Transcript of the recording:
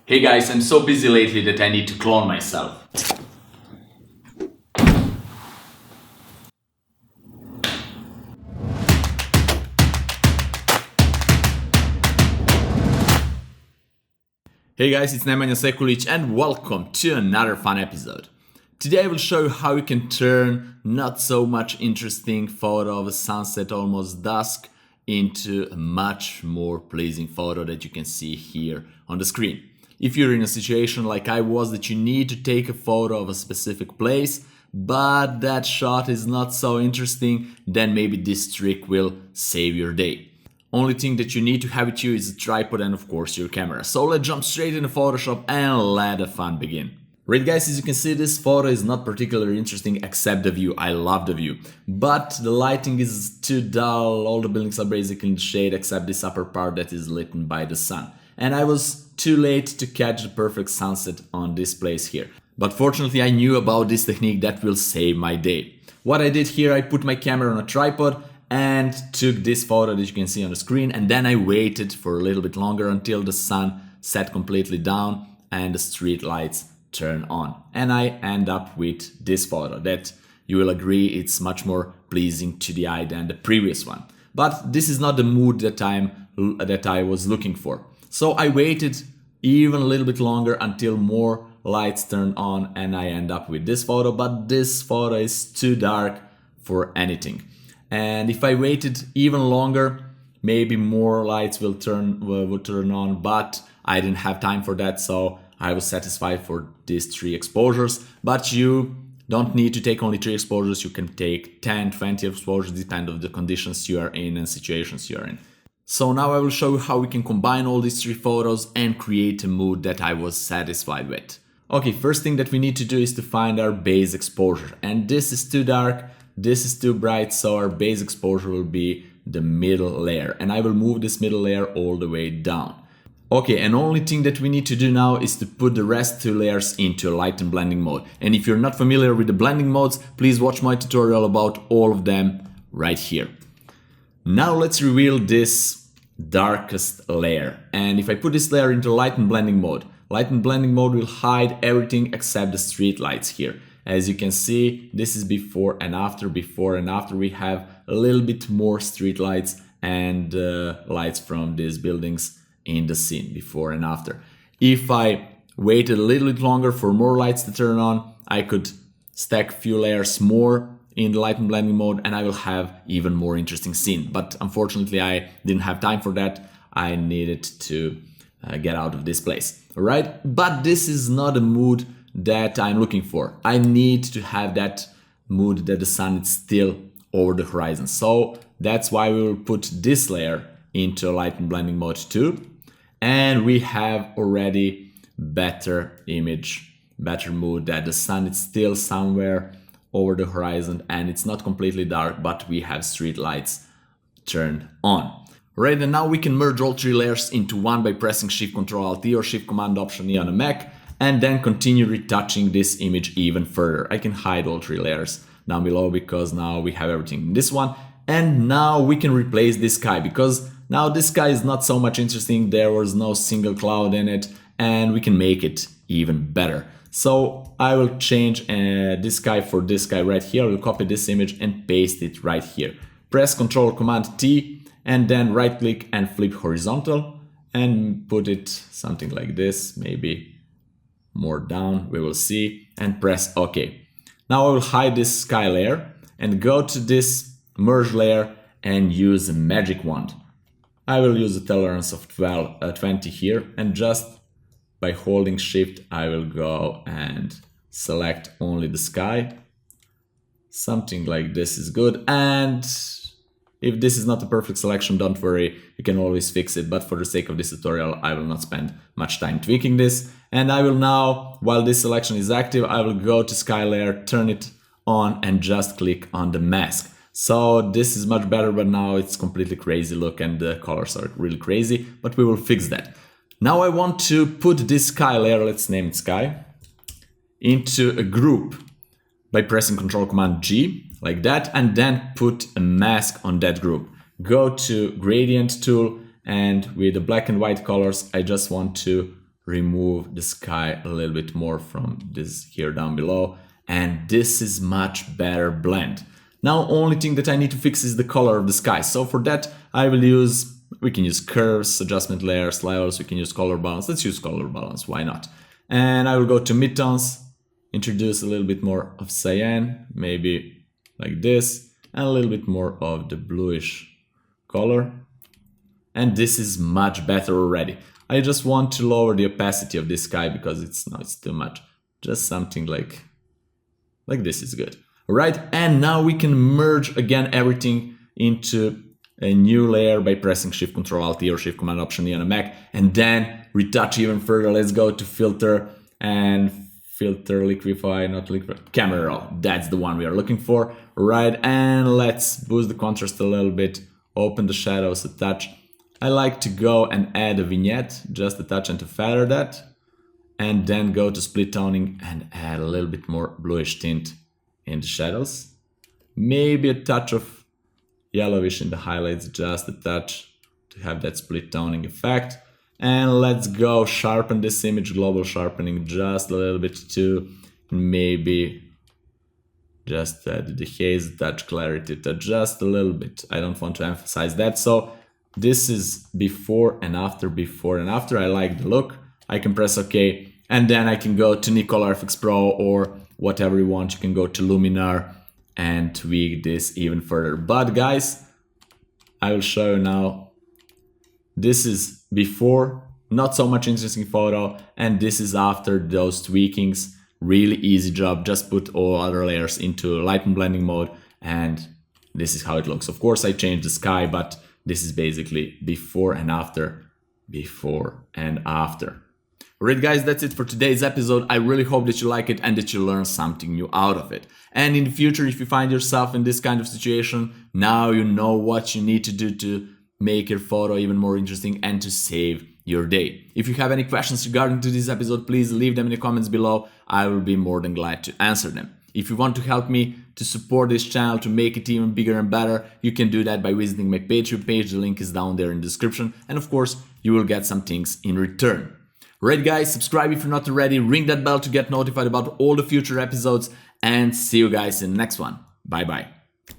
Hey guys, I'm so busy lately that I need to clone myself. Hey guys, it's Nemanja Sekulic and welcome to another fun episode. Today I will show you how you can turn not so much interesting photo of a sunset almost dusk into a much more pleasing photo that you can see here on the screen. If you're in a situation like I was that you need to take a photo of a specific place, but that shot is not so interesting, then maybe this trick will save your day. Only thing that you need to have with you is a tripod and of course your camera. So let's jump straight into Photoshop and let the fun begin. Right guys, as you can see, this photo is not particularly interesting except the view. I love the view. But the lighting is too dull, all the buildings are basically in the shade except this upper part that is lit by the sun. And I was too late to catch the perfect sunset on this place here. But fortunately I knew about this technique that will save my day. What I did here, I put my camera on a tripod and took this photo that you can see on the screen, and then I waited for a little bit longer until the sun set completely down and the street lights turn on. And I end up with this photo that you will agree it's much more pleasing to the eye than the previous one. But this is not the mood that I was looking for. So I waited even a little bit longer until more lights turn on and I end up with this photo, but this photo is too dark for anything. And if I waited even longer, maybe more lights would turn on, but I didn't have time for that, so I was satisfied for these 3 exposures. But you don't need to take only 3 exposures, you can take 10, 20 exposures, depending on the conditions you are in and situations you are in. So now I will show you how we can combine all these 3 photos and create a mood that I was satisfied with. Okay, first thing that we need to do is to find our base exposure, and this is too dark. This is too bright, so our base exposure will be the middle layer, and I will move this middle layer all the way down. Okay, and only thing that we need to do now is to put the rest 2 layers into light and blending mode. And if you're not familiar with the blending modes, please watch my tutorial about all of them right here. Now let's reveal this darkest layer. And if I put this layer into light and blending mode will hide everything except the street lights here. As you can see, this is before and after we have a little bit more street lights and lights from these buildings in the scene before and after. If I waited a little bit longer for more lights to turn on, I could stack a few layers more in the light and blending mode and I will have even more interesting scene. But unfortunately I didn't have time for that. I needed to get out of this place. Alright, but this is not a mood that I'm looking for. I need to have that mood that the sun is still over the horizon. So that's why we will put this layer into light and blending mode too. And we have already better image, better mood that the sun is still somewhere over the horizon and it's not completely dark, but we have street lights turned on. Right, and now we can merge all 3 layers into one by pressing Shift Ctrl Alt T or Shift Command Option E on a Mac, and then continue retouching this image even further. I can hide all 3 layers down below because now we have everything in this one. And now we can replace this sky because now this sky is not so much interesting. There was no single cloud in it and we can make it even better. So I will change this sky for this sky right here. I will copy this image and paste it right here. Press Ctrl Command T and then right click and flip horizontal and put it something like this, maybe more down, we will see, and press OK. Now I will hide this sky layer and go to this merge layer and use a magic wand. I will use a tolerance of 20 here, and just by holding shift I will go and select only the sky. Something like this is good, and if this is not a perfect selection, don't worry, you can always fix it, but for the sake of this tutorial I will not spend much time tweaking this. And I will now, while this selection is active, I will go to sky layer, turn it on and just click on the mask. So this is much better, but now it's completely crazy look and the colors are really crazy, but we will fix that. Now I want to put this sky layer, let's name it sky, into a group by pressing Ctrl Command G like that, and then put a mask on that group. Go to gradient tool, and with the black and white colors I just want to remove the sky a little bit more from this here down below, and this is much better blend. Now only thing that I need to fix is the color of the sky. So for that we can use curves, adjustment layers, levels, we can use color balance. Let's use color balance, why not? And I will go to midtones, introduce a little bit more of cyan, maybe like this, and a little bit more of the bluish color. And this is much better already. I just want to lower the opacity of this sky because it's too much. Just something like this is good. Alright, and now we can merge again everything into a new layer by pressing Shift Ctrl Alt E or Shift Command Option E on a Mac, and then retouch even further. Let's go to filter and filter liquify, not liquify, camera raw. That's the one we are looking for. Right, and let's boost the contrast a little bit, open the shadows a touch. I like to go and add a vignette, just a touch, and to feather that, and then go to split toning and add a little bit more bluish tint in the shadows. Maybe a touch of yellowish in the highlights, just a touch to have that split toning effect. And let's go sharpen this image, global sharpening just a little bit too. Maybe just add the haze touch, clarity touch just a little bit. I don't want to emphasize that. So this is before and after, before and after. I like the look. I can press OK, and then I can go to Nicola FX Pro or whatever you want. You can go to Luminar and tweak this even further. But guys, I will show you now. This is before, not so much interesting photo, and this is after those tweakings. Really easy job. Just put all other layers into light and blending mode, and this is how it looks. Of course, I changed the sky, but this is basically before and after, before and after. Alright guys, that's it for today's episode. I really hope that you like it and that you learn something new out of it. And in the future, if you find yourself in this kind of situation, now you know what you need to do to make your photo even more interesting and to save your day. If you have any questions regarding to this episode, please leave them in the comments below. I will be more than glad to answer them. If you want to help me to support this channel to make it even bigger and better, you can do that by visiting my Patreon page. The link is down there in the description. And of course, you will get some things in return. Alright guys, subscribe if you're not already, ring that bell to get notified about all the future episodes, and see you guys in the next one. Bye bye.